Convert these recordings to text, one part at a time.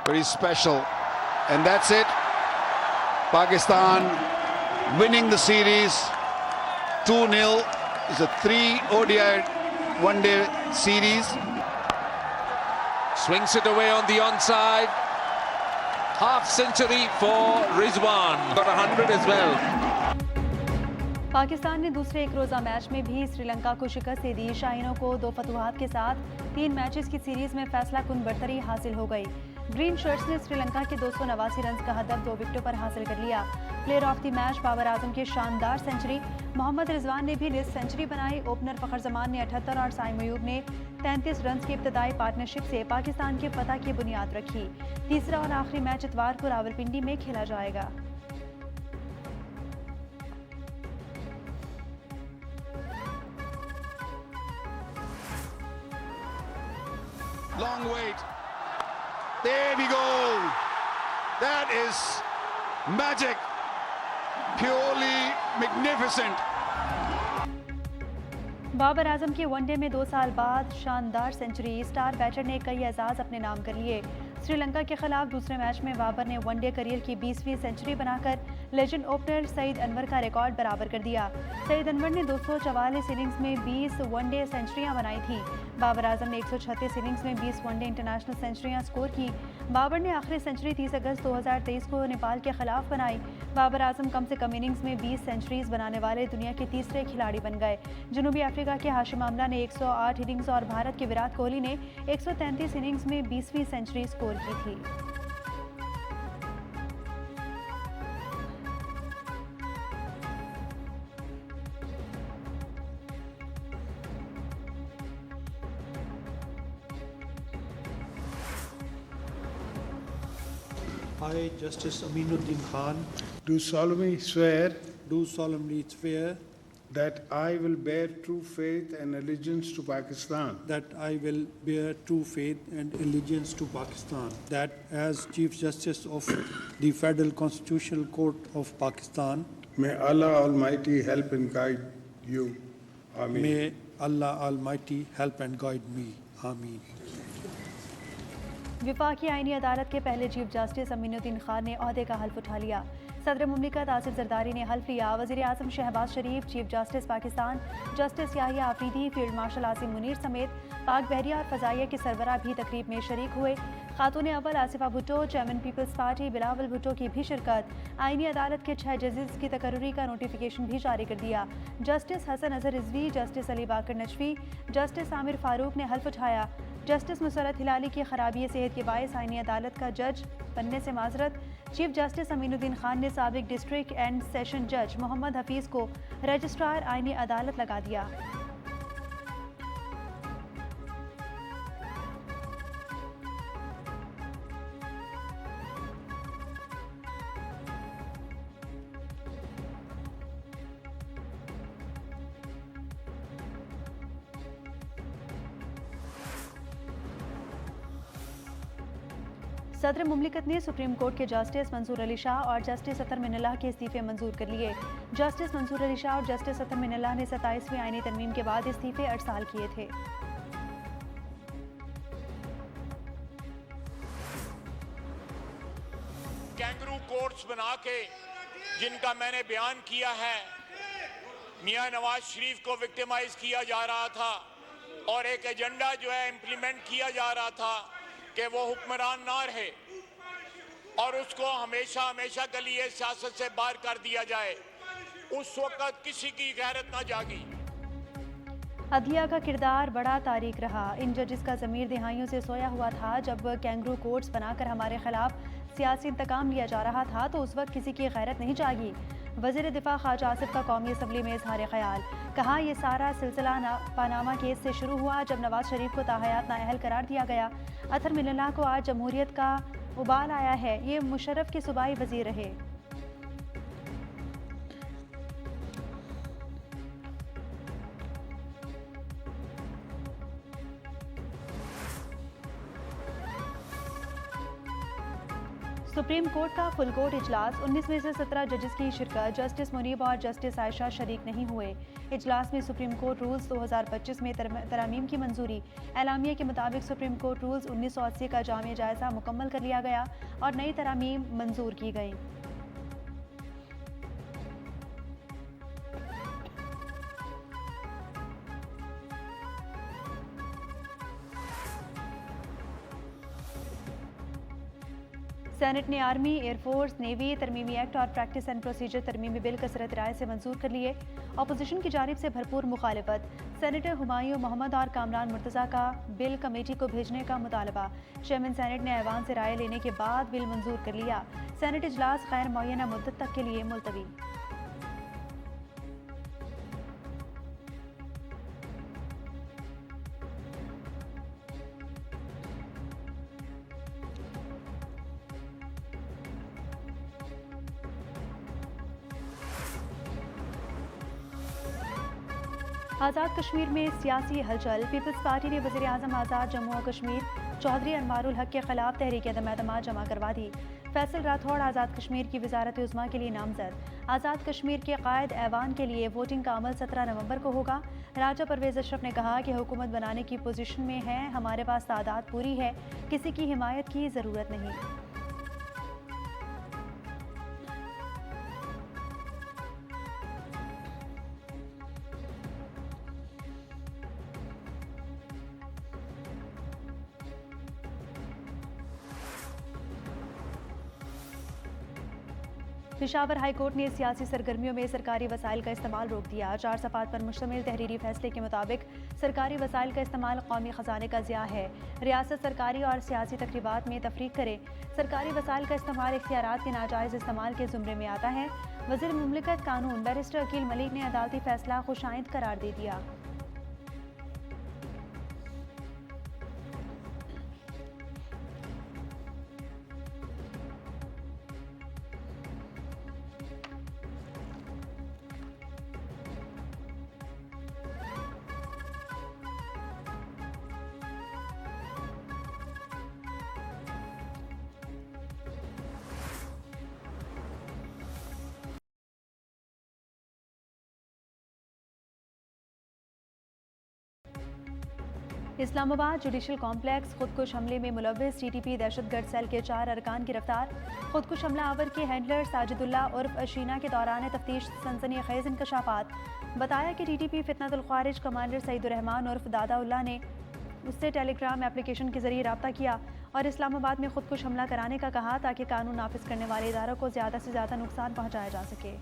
very special. And that's it. Pakistan winning the series 2-0. It's a 3 ODI one-day series. Swings it away on the onside. Half century for Rizwan. Got 100 as well. Pakistan ने दूसरे एक रोज़ा match में भी श्रीलंका को शिकस्त दे दी। शाहीनों को 2 फतुहात के साथ 3 मैचेस की सीरीज में फैसला कुन बरतरी हासिल हो गई। ग्रीन शर्ट्स ने श्रीलंका के 289 रन का हदफ 2 विकेटों पर हासिल कर लिया। Player of the match Babar Azam की शानदार सेंचुरी। मोहम्मद रिजवान ने भी निस सेंचुरी बनाई। ओपनर फखर जमान ने 78 और साइम अयूब ने 33 रन की इब्तदाई पार्टनरशिप से पाकिस्तान के फतह की बुनियाद रखी। तीसरा और आखिरी मैच इतवार को रावलपिंडी में खेला जाएगा। Long wait. There we go. That is magic. Purely magnificent. Babar Azam के वनडे में 2 साल बाद शानदार सेंचुरी। स्टार बैटर ने कई एजाज अपने नाम कर लिए। श्रीलंका के खिलाफ दूसरे मैच में बाबर ने वनडे करियर की 20वीं सेंचुरी बनाकर लेजेंड ओपनर सईद अनवर का रिकॉर्ड बराबर कर दिया। सईद अनवर ने 244 इनिंग्स में 20 वनडे सेंचुरियां बनाई थी। बाबर आजम ने 136 इनिंग्स में 20 वनडे इंटरनेशनल सेंचुरियां स्कोर की। बाबर ने आखिरी सेंचुरी 30 अगस्त 2023 को नेपाल के खिलाफ बनाई। बाबर आजम कम से कम इनिंग्स में 20 सेंचुरीज बनाने वाले दुनिया के तीसरे खिलाड़ी बन गए। जनूबी अफ्रीका के हाशिम आमला ने 108 इनिंग्स और भारत के विराट कोहली ने 133 इनिंग्स में 20वीं सेंचुरी स्कोर की थी। I, Justice Aminuddin Khan, do solemnly swear do solemnly swear that I will bear true faith and allegiance to Pakistan, that I will bear true faith and allegiance to Pakistan, that as Chief Justice of the Federal Constitutional Court of Pakistan, may Allah Almighty help and guide you. Ameen. may Allah Almighty help and guide me. Ameen. विफाकी आईनी अदालत के पहले chief justice Aminuddin Khan ने ओहदे का हल्फ उठा लिया। सदर मुमलिकत आसिफ जरदारी ने हल्फ लिया। वज़ीर आज़म Shehbaz Sharif, chief justice Pakistan justice Yahya Afridi, field marshal Asim Munir समेत पाक बहरिया और फ़ज़ाइया के सरबराह भी तकरीब में शरीक हुए। खातून अव्वल आसिफा भुट्टो, चेयरमैन पीपल्स पार्टी बिलावल भुट्टो की भी शिरकत। आईनी अदालत के 6 जजेस की तकर्री का नोटिफिकेशन भी जारी कर दिया। जस्टिस हसन अजहर रिजवी, जस्टिस अली बाकर नजफी, जस्टिस आमिर फारूक ने हल्फ उठाया। जस्टिस मुसरत हिलाली की खराबी सेहत के बायस आईनी अदालत का जज बनने से माजरत। चीफ जस्टिस अमीनुद्दीन खान ने साबिक डिस्ट्रिक्ट एंड सेशन जज मोहम्मद हफीज़ को रजिस्ट्रार आईनी अदालत लगा दिया। सदर मुमलिकत ने सुप्रीम कोर्ट के जस्टिस मंसूर अली शाह और जस्टिस अतर मिनल्लाह के इस्तीफे मंजूर कर लिए। जस्टिस मंसूर अली शाह और जस्टिस अतर मिनल्लाह ने 27वीं आईनी तरमीम के बाद इस्तीफे अरसाल किए थे। कैंगरू कोर्ट्स बना के जिनका मैंने बयान किया है, मियां नवाज शरीफ को विक्टिमाइज किया जा रहा था और एक एजेंडा जो है इम्प्लीमेंट किया जा रहा था कि वो हुक्मरान ना रहे और उसको हमेशा हमेशा के लिए सियासत से बाहर कर दिया जाए। उस वक्त किसी की गैरत ना जागी। अदलिया का किरदार बड़ा तारीख रहा। इन जजेस का ज़मीर दिहाइयों से सोया हुआ था। जब कैंगरू कोर्ट्स बनाकर हमारे खिलाफ सियासी इंतकाम लिया जा रहा था तो उस वक्त किसी की गैरत नहीं जागी। वज़ीर दिफा ख्वाजा आसिफ का कौमी असम्बली में इजहार ख्याल। कहा, यह सारा सिलसिला पानामा केस से शुरू हुआ जब नवाज शरीफ को ताहयात नाअहल करार दिया गया। अतर मिनल्लाह को आज जमहूरियत का उबाल आया है। ये मुशर्रफ के सूबाई वज़ीर रहे। सुप्रीम कोर्ट का फुल कोर्ट इजलास 19 में से 17 जजेस की शिरकत। जस्टिस मुनीब और जस्टिस आयशा शरीक नहीं हुए। इजलास में सुप्रीम कोर्ट रूल्स 2025 में तरमीम की मंजूरी। एलामिया के मुताबिक सुप्रीम कोर्ट रूल्स 1980 का जामिया जायजा मुकम्मल कर लिया गया और नई तरमीम मंजूर की गई। सेनेट ने आर्मी, एयरफोर्स, नेवी तरमीमी एक्ट और प्रैक्टिस एंड प्रोसीजर तरमीमी बिल कसरत राय से मंजूर कर लिए। अपोजिशन की जानिब से भरपूर मुखालिफत। सेनेटर हुमायूं मोहम्मद और कामरान मुर्तज़ा का बिल कमेटी को भेजने का मुतालबा। चेयरमैन सेनेट ने ऐवान से राय लेने के बाद बिल मंजूर कर लिया। सेनेट इजलास गैर मुअय्यना मुद्दत तक के लिए मुलतवी। आज़ाद कश्मीर में सियासी हलचल। पीपल्स पार्टी ने वज़ीर आज़म आज़ाद जम्मू और कश्मीर चौधरी अनवारुल हक के खिलाफ तहरीक अदम एतमाद जमा करवा दी। फैसल राठौड़ आज़ाद कश्मीर की वज़ारत उज़्मा के लिए नामजद। आज़ाद कश्मीर के कायद ऐवान के लिए वोटिंग का अमल 17 नवंबर को होगा। राजा परवेज़ अशरफ ने कहा कि हुकूमत बनाने की पोजीशन में है, हमारे पास तादाद पूरी है, किसी की हिमायत की ज़रूरत नहीं। पेशावर हाई कोर्ट ने सियासी सरगर्मियों में सरकारी वसाइल का इस्तेमाल रोक दिया। 4 सफ़ात पर मुश्तमिल तहरीरी फैसले के मुताबिक सरकारी वसाइल का इस्तेमाल कौमी ख़जाने का ज़िया है। रियासत सरकारी और सियासी तकरीबात में तफरीक करे। सरकारी वसाइल का इस्तेमाल इख्तियारात के नाजायज़ इस्तेमाल के ज़ुमरे में आता है। वज़ीर मुमलिकत कानून बैरिस्टर अकील मलिक ने अदालती फैसला खुशाइंद करार दे दिया। इस्लामाबाद जुडिशल कॉम्प्लेक्स खुदकुश हमले में मुलव्विस टीटीपी दहशतगर्द सेल के 4 अरकान गिरफ्तार। खुदकुश हमला आवर के हैंडलर साजिदुल्ला उर्फ अशीना के दौरान तफ्तीश सनसनीखेज इंकशाफात। बताया कि टीटीपी फितनतुल ख्वारिज कमांडर सईदुर्रहमान उर्फ दादाउल्ला ने उससे टेलीग्राम एप्लीकेशन के जरिए रब्ता किया और इस्लामाबाद में खुदकुश हमला कराने का कहा ताकि कानून नाफिज करने वाले इदारों को ज़्यादा से ज़्यादा नुकसान पहुँचाया जा सके।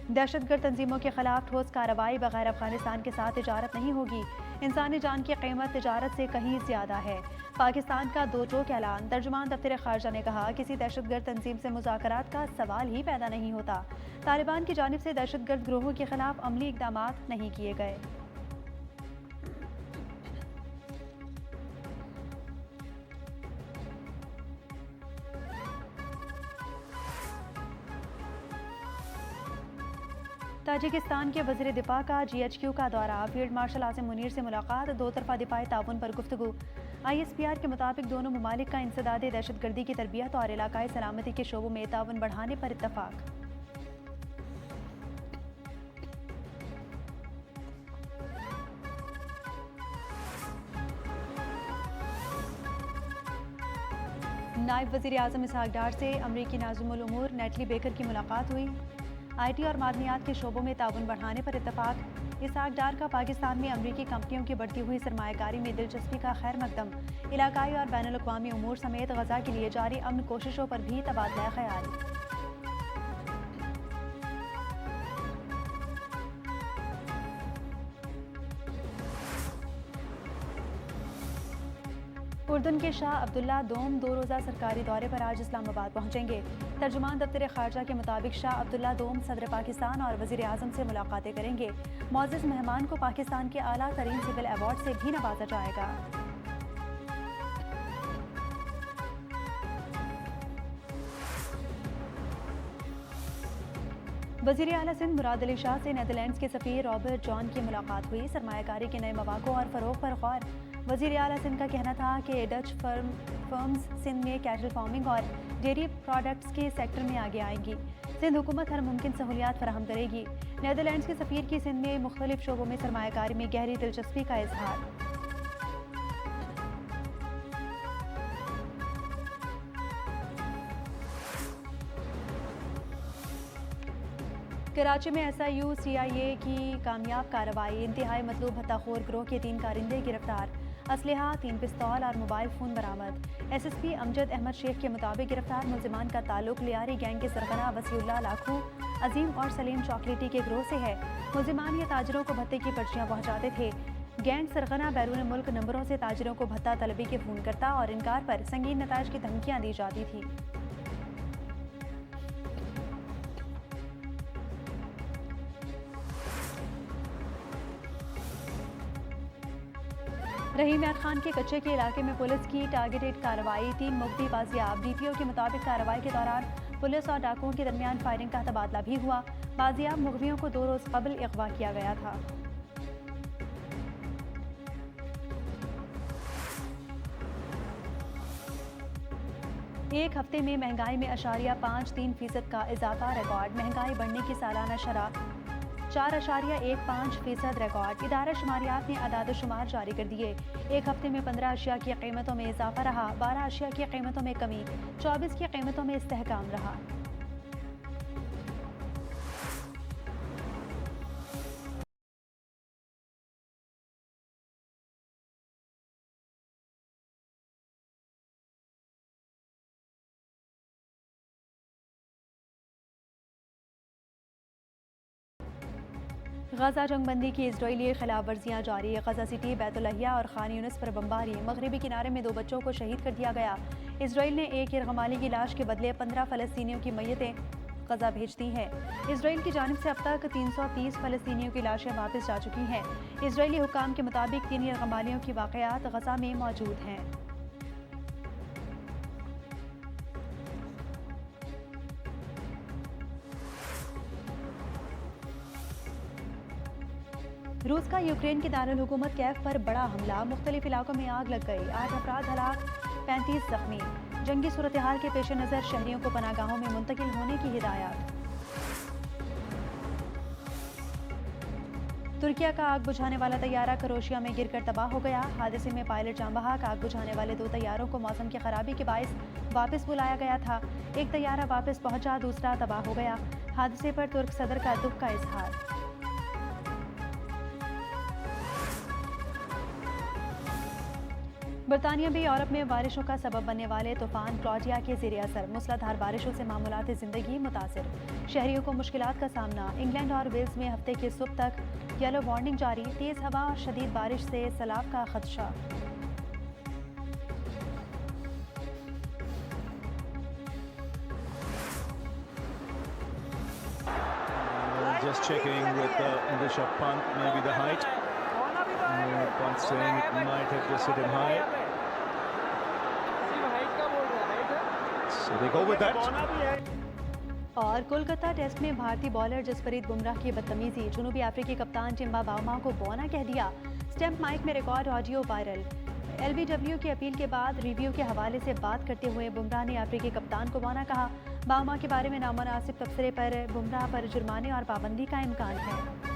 दहशतगर्द तंजीमों के खिलाफ ठोस कार्रवाई बगैर अफगानिस्तान के साथ तिजारत नहीं होगी। इंसानी जान की कीमत तिजारत से कहीं ज़्यादा है। पाकिस्तान का दो टोक ऐलान। तर्जुमान दफ्तर खारजा ने कहा किसी दहशतगर्द तंजीम से मुज़ाकरात का सवाल ही पैदा नहीं होता। तालिबान की जानिब से दहशतगर्द गिरोहों के खिलाफ अमली इक़दामात नहीं किए गए। ताजिकिस्तान के वज़ीर दिफा का GHQ का दौरा। फील्ड मार्शल आसिम मुनीर से मुलाकात। 2 तरफ़ा दिफाई ताउन पर गुफ्तगू। ISPR के मुताबिक दोनों ममालिक का इंसदाद दहशतगर्दी की तरबियत और इलाकाई सलामती के शोबों में ताउन बढ़ाने पर इत्तफाक। नायब वज़ीर आज़म इसहाक डार से अमरीकी नाज़िमुल उमूर नेटली बेकर की मुलाकात हुई। IT और मादनियात के शोबों में ताउन बढ़ाने पर इत्तफाक। इसहाक डार का पाकिस्तान में अमरीकी कंपनियों की बढ़ती हुई सरमायाकारी में दिलचस्पी का खैर मकदम। इलाकाई और बैनुल-अक़वामी उमूर समेत गज़ा के लिए जारी अमन कोशिशों पर भी तबादला ख्याल। उर्दन के शाह अब्दुल्ला दोम 2 रोज़ा सरकारी दौरे पर आज इस्लामाबाद पहुंचेंगे। तर्जुमान दफ्तर खारजा के मुताबिक शाह अब्दुल्ला दोम सदर पाकिस्तान और वज़ीर आज़म से मुलाकातें करेंगे। मौजूद मेहमान को पाकिस्तान के आला तरीन सिविल अवार्ड से भी नवाजा जाएगा। वज़ीर आला सिंध मुराद अली शाह से नीदरलैंड्स के सफ़ीर रॉबर्ट जॉन की मुलाकात हुई। सरमायाकारी के नए मौक़ों और फ़रोग़ पर गौर। वज़ीर आला सिंध का कहना था कि डच फर्म्स सिंध में कैटल फार्मिंग और डेयरी प्रोडक्ट्स के सेक्टर में आगे आएंगी। सिंध हुकूमत हर मुमकिन सहूलियात फराहम करेगी। नीदरलैंड्स के सफ़ीर की सिंध में मुख्तलिफ शोबों में सरमायाकारी में गहरी दिलचस्पी का इजहार। कराची में SIU CIA की कामयाब कार्रवाई। इंतहाई मतलूब हत्ताखोर गिरोह के 3 कारिंदे गिरफ्तार। असलहा 3 पिस्तौल और मोबाइल फ़ोन बरामद। SSP अमजद अहमद शेख के मुताबिक गिरफ्तार मुलजिमान का ताल्लुक लियारी गैंग के सरगना वसीउल्लाह लाखू, अजीम और सलीम चॉकलेटी के गिरोह से है। मुलजिमान ये ताजरों को भत्ते की पर्चियाँ पहुँचाते थे। गैंग सरगना बैरून मुल्क नंबरों से ताजरों को भत्ता तलबी के फ़ोन करता और इनकार पर संगीन नताइज की धमकियाँ दी जाती थी। रहीम यार खान के कच्चे के इलाके में पुलिस की टारगेटेड कार्रवाई। 3 मुग्धी बाजियाब। DPO के मुताबिक कार्रवाई के दौरान पुलिस और डाकुओं के दरमियान फायरिंग का तबादला भी हुआ। बाजियाब मुगवियों को 2 रोज़ कबल अगवा किया गया था। एक हफ्ते में महंगाई में 0.53% का इजाफा रिकॉर्ड। महंगाई बढ़ने की सालाना शरह 4.15% रिकॉर्ड। इदारा शुमारियात ने अदाद शुमार जारी कर दिए। एक हफ्ते में 15 अशिया की कीमतों में इजाफा रहा, 12 अशिया की कीमतों में कमी, 24 की कीमतों में इस्तेहकाम रहा। गजा जंगबंदी की इजरायली खिलाफ वर्जियाँ जारी। गजा सिटी, बैतुलहिया और खान यूनिस पर बमबारी। मगरबी किनारे में 2 बच्चों को शहीद कर दिया गया। इजराइल ने एक यरगमाली की लाश के बदले 15 फ़लस्तीनियों की मैयतें गजा भेज दी हैं। इजराइल की जानिब से अब तक 330 फ़लस्तीनियों की लाशें वापस जा चुकी हैं। इजरायली हुक्काम के मुताबिक 3 यरगमालियों की वाक़यात गजा में मौजूद हैं। रूस का यूक्रेन के दारुल हुकूमत कैफ पर बड़ा हमला। मुख्तलिफ इलाकों में आग लग गई। 8 अफराद हलाक, 35 जख्मी। जंगी सूरत हाल के पेश नज़र शहरियों को पनागाहों में मुंतकिल होने की हिदायत। तुर्किया का आग बुझाने वाला तैयारा क्रोएशिया में गिरकर तबाह हो गया। हादसे में पायलट जाँ बहक। आग बुझाने वाले 2 तैयारों को मौसम की खराबी के बायस वापस बुलाया गया था। एक तैयारा वापस पहुंचा, दूसरा तबाह हो गया। हादसे पर तुर्क सदर का दुख का इजहार। बरतानिया भी यूरोप में बारिशों का सबब बनने वाले तूफान क्लॉडिया के ज़ेरे असर। मूसलाधार बारिशों से मामूलात ज़िंदगी मुतासिर। शहरियों को मुश्किलात का सामना। इंग्लैंड और वेल्स में हफ्ते के सुबह तक येलो वार्निंग जारी। तेज़ हवा और शदीद बारिश से सैलाब का खदशा। Just checking with the English of punt, maybe the height. Punt saying it might have just hit him high. So they go with that. और कोलकाता टेस्ट में भारतीय बॉलर जसप्रीत बुमराह की बदतमीजी। जनूबी अफ्रीकी कप्तान टिम्बा बाउमा को बौना कह दिया। स्टैम्प माइक में रिकॉर्ड ऑडियो वायरल। LBW की अपील के बाद रिव्यू के हवाले से बात करते हुए बुमराह ने अफ्रीकी कप्तान को बौना कहा। बाउमा के बारे में नामुनासिब तबसरे पर बुमराह पर जुर्माने और पाबंदी का इम्कान है।